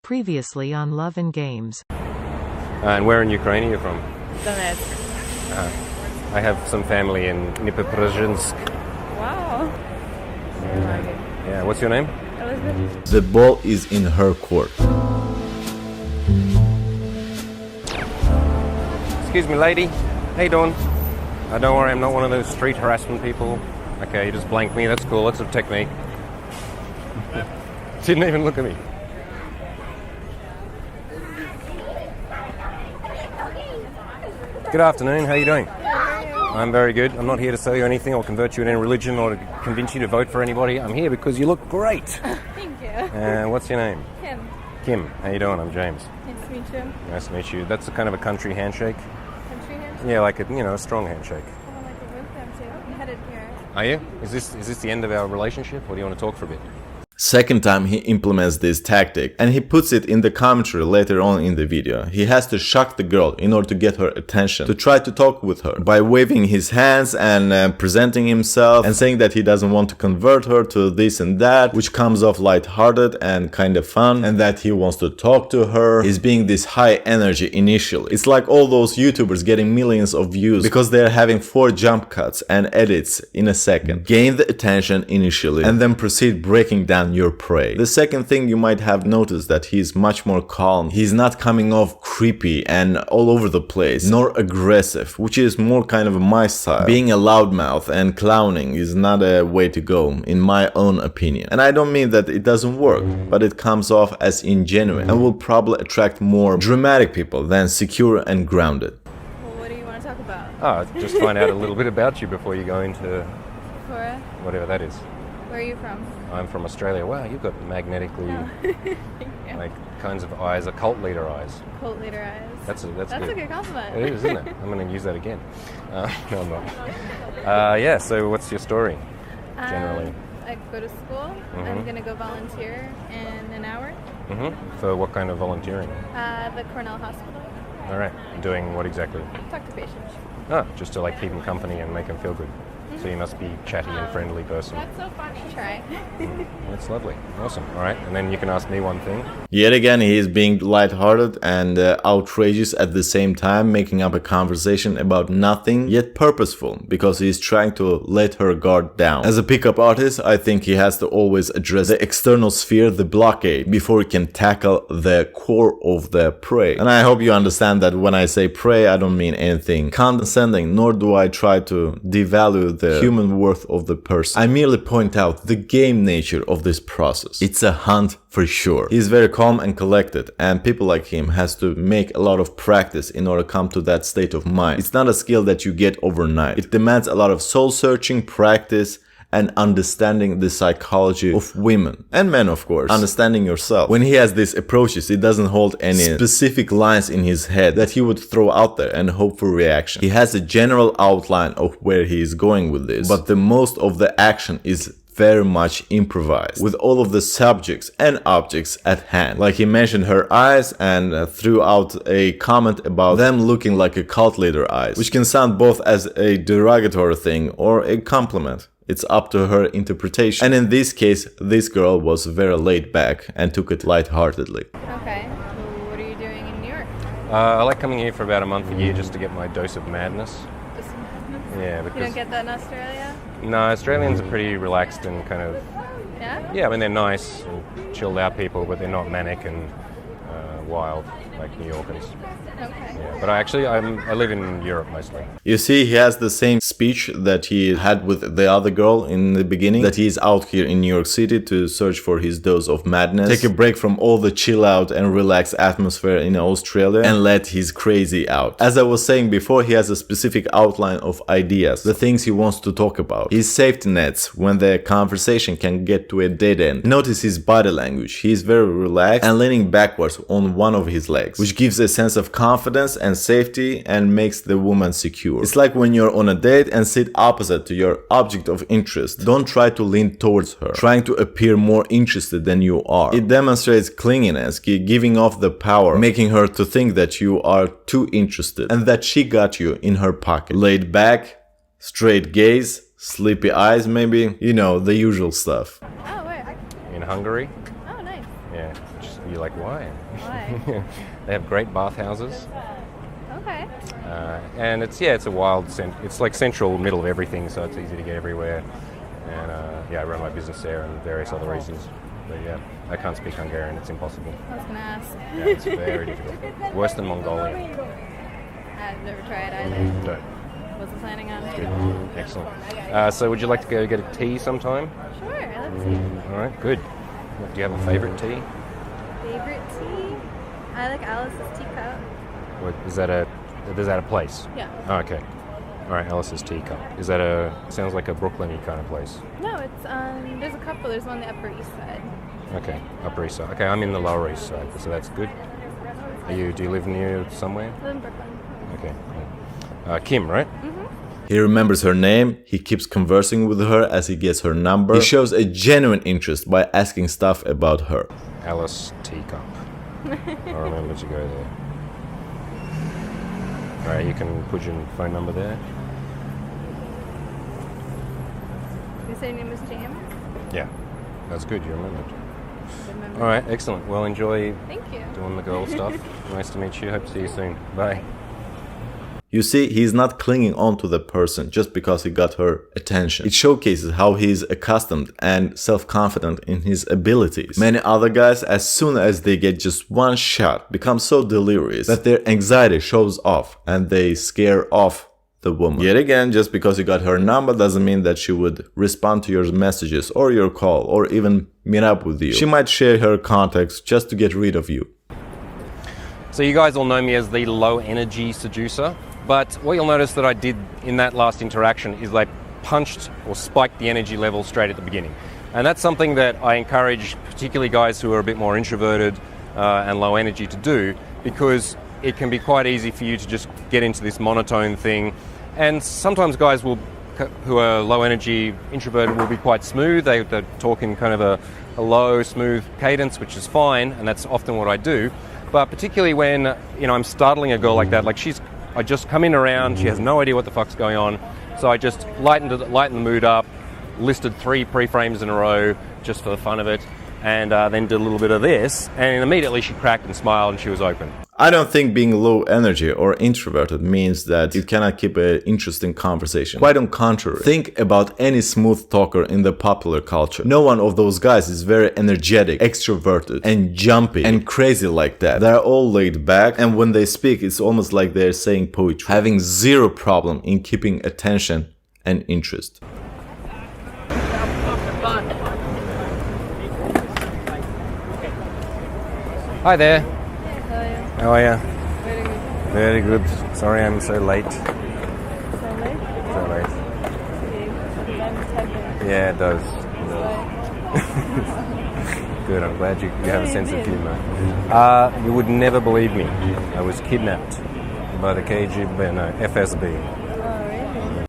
Previously on Love and Games. And where in Ukraine are you from? Donetsk. I have some family in Dnipropetrovsk. Wow. Yeah, what's your name? Elizabeth. The ball is in her court. Excuse me, lady. How you doing? Don't worry, I'm not one of those street harassment people. Okay, you just blanked me. That's cool. That's a technique. Didn't even look at me. Good afternoon. How are you doing? I'm very good. I'm not here to sell you anything or convert you in any religion or to convince you to vote for anybody. I'm here because you look great. Thank you. What's your name? Kim. Kim. How you doing? I'm James. Nice to meet you. Nice to meet you. That's a kind of a country handshake. Country handshake? Yeah, like a strong handshake. Kind of like a road handshake. I'm headed here. Are you? Is this the end of our relationship, or do you want to talk for a bit? Second time he implements this tactic, and he puts it in the commentary later on in the video. He has to shock the girl in order to get her attention, to try to talk with her by waving his hands and presenting himself and saying that he doesn't want to convert her to this and that, which comes off lighthearted and kind of fun, and that he wants to talk to her. He's being this high energy initially. It's like all those YouTubers getting millions of views because they're having 4 jump cuts and edits in a second. Gain the attention initially and then proceed breaking down your prey. The second thing you might have noticed that he's much more calm. He's not coming off creepy and all over the place, nor aggressive, which is more kind of my style. Being a loudmouth and clowning is not a way to go, in my own opinion. And I don't mean that it doesn't work, but it comes off as ingenuine and will probably attract more dramatic people than secure and grounded. Well, what do you want to talk about? Oh, just find out a little bit about you before you go into Cora? whatever that is. Where are you from? I'm from Australia. Wow, you've got magnetically like kinds of eyes, cult leader eyes. Cult leader eyes. That's a good. good compliment. It is, isn't it? I'm going to use that again. No, I'm not. Yeah. So, what's your story generally? I go to school. I'm going to go volunteer in an hour. For what kind of volunteering? The Cornell Hospital. All right. Doing what exactly? Talk to patients. Oh, just to like keep them company and make them feel good. So you must be chatty and friendly person. That's so fun. Try. That's lovely. Awesome. All right. And then you can ask me one thing. Yet again, he is being lighthearted and outrageous at the same time, making up a conversation about nothing, yet purposeful, because he is trying to let her guard down. As a pickup artist, I think he has to always address the external sphere, the blockade, before he can tackle the core of the prey. And I hope you understand that when I say prey, I don't mean anything condescending, nor do I try to devalue the human worth of the person. I merely point out the game nature of this process. It's a hunt for sure. He's very calm and collected, and people like him has to make a lot of practice in order to come to that state of mind. It's not a skill that you get overnight. It demands a lot of soul searching, practice, and understanding the psychology of women and men, of course. Understanding yourself. When he has these approaches, he doesn't hold any specific lines in his head that he would throw out there and hope for reaction. He has a general outline of where he is going with this, but the most of the action is very much improvised, with all of the subjects and objects at hand. Like he mentioned her eyes and threw out a comment about them looking like a cult leader eyes, which can sound both as a derogatory thing or a compliment. It's up to her interpretation. And in this case, this girl was very laid back and took it lightheartedly. Okay. Well, what are you doing in New York? I like coming here for about a month a year just to get my dose of madness. Just Yeah, because you don't get that in Australia? no, Australians are pretty relaxed and kind of Yeah? I mean they're nice and chilled out people, but they're not manic and wild like New Yorkers. Okay. Yeah, but I live in Europe mostly. You see, he has the same speech that he had with the other girl in the beginning, that he is out here in New York City to search for his dose of madness, take a break from all the chill out and relaxed atmosphere in Australia and let his crazy out. As I was saying before, he has a specific outline of ideas, the things he wants to talk about, his safety nets when the conversation can get to a dead end. Notice his body language. He is very relaxed and leaning backwards on one of his legs, which gives a sense of confidence and safety and makes the woman secure. It's like when you're on a date and sit opposite to your object of interest. Don't try to lean towards her, trying to appear more interested than you are. It demonstrates clinginess, giving off the power, making her to think that you are too interested and that she got you in her pocket. Laid back, straight gaze, sleepy eyes maybe, you know, the usual stuff. Oh, where? In Hungary. Oh, nice. Yeah, You're like, why? Why? They have great bathhouses. Okay. And it's a wild, it's like central middle of everything, so it's easy to get everywhere. And I run my business there and various other reasons. But yeah, I can't speak Hungarian, it's impossible. I was gonna ask. Yeah, it's very difficult. Worse than Mongolian. I've never tried either. So, Wasn't planning on. good. Excellent. So would you like to go get a tea sometime? Sure, let's see. All right, good. Do you have a favorite tea? Favorite tea? I like Alice's teacup. Or is that a place? Yeah. Oh, okay. All right, Alice's Teacup. Sounds like a Brooklyn-y kind of place. No, it's there's a couple. There's one on the Upper East Side. Okay, Upper East Side. Okay, I'm in the Lower East Side, so that's good. Do you live near somewhere? I live in Brooklyn. Okay. Cool. Kim, right? He remembers her name, he keeps conversing with her as he gets her number. He shows a genuine interest by asking stuff about her. Alice Teacup. I'll remember to go there. All right, you can put your phone number there. You say your name is James? Yeah, that's good. You remembered. Remember. All right, excellent. Well, enjoy Thank you. doing the girl stuff. Nice to meet you. Hope to see you soon. Bye. You see, he's not clinging on to the person just because he got her attention. It showcases how he's accustomed and self-confident in his abilities. Many other guys, as soon as they get just one shot, become so delirious that their anxiety shows off and they scare off the woman. Yet again, just because you got her number doesn't mean that she would respond to your messages or your call or even meet up with you. She might share her contacts just to get rid of you. So you guys all know me as the low energy seducer. But what you'll notice that I did in that last interaction is I punched or spiked the energy level straight at the beginning. And that's something that I encourage particularly guys who are a bit more introverted and low energy to do, because it can be quite easy for you to just get into this monotone thing. And sometimes guys who are low energy, introverted, will be quite smooth. They talk in kind of a low, smooth cadence, which is fine, and that's often what I do. But particularly when I'm startling a girl like that, like I just come in around, she has no idea what the fuck's going on, so I just lightened the mood up, listed 3 pre-frames in a row just for the fun of it, and then did a little bit of this, and immediately she cracked and smiled and she was open. I don't think being low energy or introverted means that you cannot keep an interesting conversation. Quite on contrary. Think about any smooth talker in the popular culture. No one of those guys is very energetic, extroverted, and jumpy, and crazy like that. They're all laid back, and when they speak, it's almost like they're saying poetry, having zero problem in keeping attention and interest. Hi there. How are you? How are you? Very good. Sorry I'm so late. So late? So late. Okay. Yeah, it does. Good, I'm glad you have a sense of humour. You would never believe me. I was kidnapped by the KGB, no, FSB.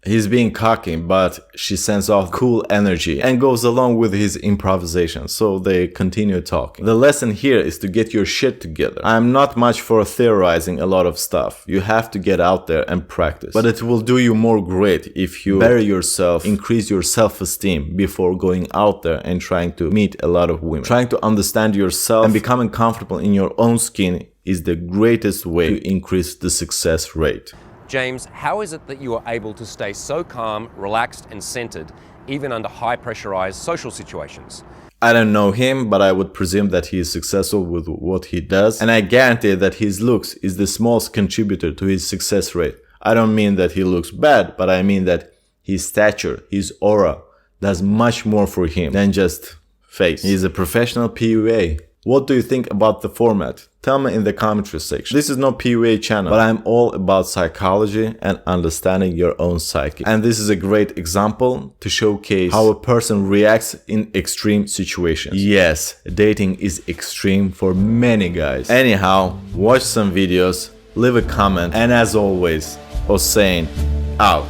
He's being cocky, but she sends off cool energy and goes along with his improvisation, so they continue talking. The lesson here is to get your shit together. I'm not much for theorizing a lot of stuff. You have to get out there and practice. But it will do you more great if you bury yourself, increase your self-esteem before going out there and trying to meet a lot of women. Trying to understand yourself and becoming comfortable in your own skin is the greatest way to increase the success rate. James, how is it that you are able to stay so calm, relaxed and centered, even under high pressurized social situations? I don't know him, but I would presume that he is successful with what he does, and I guarantee that his looks is the smallest contributor to his success rate. I don't mean that he looks bad, but I mean that his stature, his aura, does much more for him than just face. He's a professional PUA. What do you think about the format? Tell me in the commentary section. This is no PUA channel, but I'm all about psychology and understanding your own psyche. And this is a great example to showcase how a person reacts in extreme situations. Yes, dating is extreme for many guys. Anyhow, watch some videos, leave a comment, and as always, Hossein out.